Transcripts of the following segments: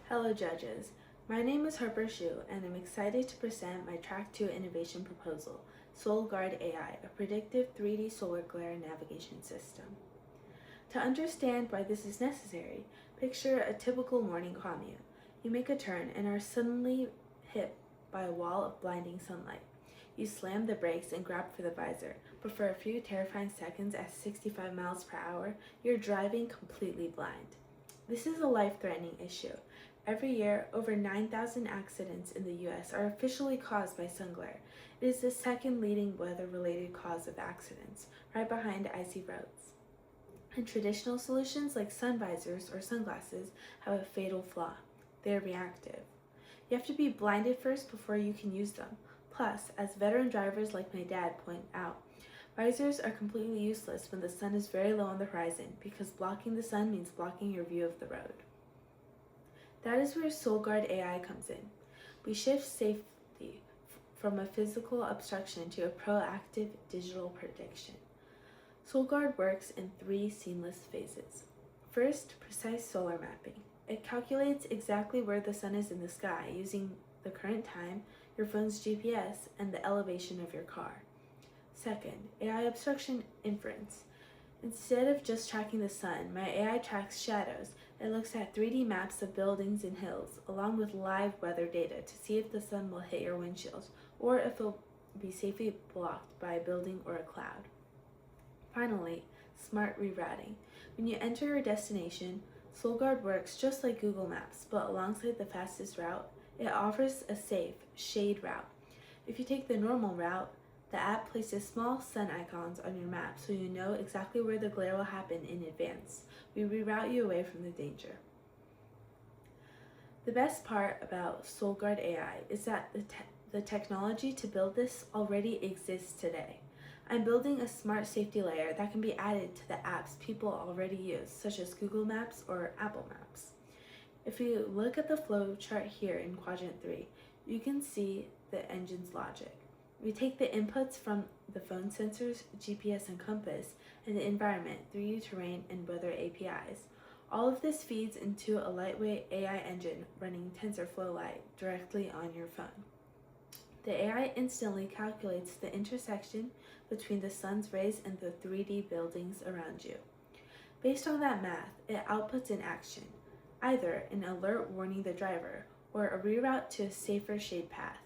Hello judges, my name is Harper and I'm excited to present my Track 2 innovation proposal, SolGuard AI, a predictive 3D solar glare navigation system. To understand why this is necessary, picture a typical morning commute. You make a turn and are suddenly hit by a wall of blinding sunlight. You slam the brakes and grab for the visor, but for a few terrifying seconds at 65 miles per hour, you're driving completely blind. This is a life-threatening issue. Every year, over 9,000 accidents in the U.S. are officially caused by sun glare. It is the second leading weather-related cause of accidents, right behind icy roads. And traditional solutions like sun visors or sunglasses have a fatal flaw. They are reactive. You have to be blinded first before you can use them. Plus, as veteran drivers like my dad point out, visors are completely useless when the sun is very low on the horizon because blocking the sun means blocking your view of the road. That is where SolGuard AI comes in. We shift safety from a physical obstruction to a proactive digital prediction. SolGuard works in 3 seamless phases. First, precise solar mapping. It calculates exactly where the sun is in the sky using the current time, your phone's GPS, and the elevation of your car. Second, AI obstruction inference. Instead of just tracking the sun, my AI tracks shadows. It looks at 3D maps of buildings and hills, along with live weather data to see if the sun will hit your windshield, or if it will be safely blocked by a building or a cloud. Finally, smart rerouting. When you enter your destination, SolGuard works just like Google Maps, but alongside the fastest route, it offers a safe, shade route. If you take the normal route, the app places small sun icons on your map so you know exactly where the glare will happen in advance. We reroute you away from the danger. The best part about SolGuard AI is that the technology to build this already exists today. I'm building a smart safety layer that can be added to the apps people already use, such as Google Maps or Apple Maps. If you look at the flow chart here in quadrant 3, you can see the engine's logic. We take the inputs from the phone sensors, GPS and compass, and the environment, 3D terrain, and weather APIs. All of this feeds into a lightweight AI engine running TensorFlow Lite directly on your phone. The AI instantly calculates the intersection between the sun's rays and the 3D buildings around you. Based on that math, it outputs an action, either an alert warning the driver or a reroute to a safer shade path.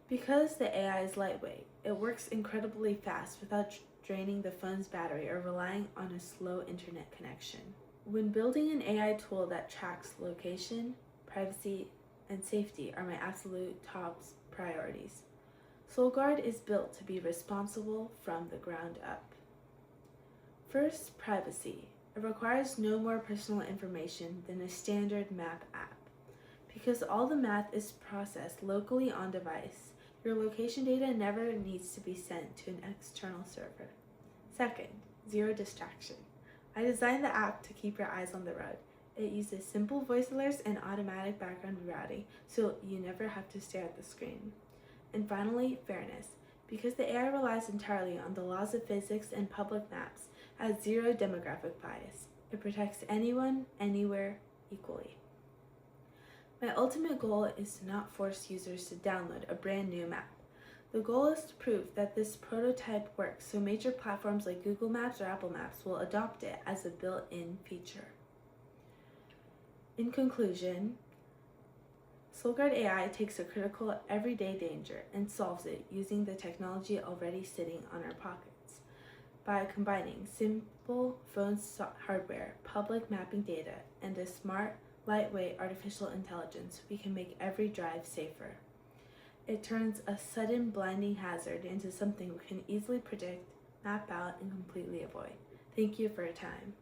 Because the AI is lightweight, it works incredibly fast without draining the phone's battery or relying on a slow internet connection. When building an AI tool that tracks location, privacy, and safety are my absolute top priorities. SolGuard is built to be responsible from the ground up. First, privacy. It requires no more personal information than a standard map app. Because all the math is processed locally on device, your location data never needs to be sent to an external server. Second, zero distraction. I designed the app to keep your eyes on the road. It uses simple voice alerts and automatic background rerouting, so you never have to stare at the screen. And finally, fairness. Because the AI relies entirely on the laws of physics and public maps, it has zero demographic bias. It protects anyone, anywhere, equally. My ultimate goal is to not force users to download a brand new map. The goal is to prove that this prototype works so major platforms like Google Maps or Apple Maps will adopt it as a built-in feature. In conclusion, SolGuard AI takes a critical everyday danger and solves it using the technology already sitting on our pockets. By combining simple phone hardware, public mapping data, and a smart, lightweight artificial intelligence, we can make every drive safer. It turns a sudden blinding hazard into something we can easily predict, map out, and completely avoid. Thank you for your time.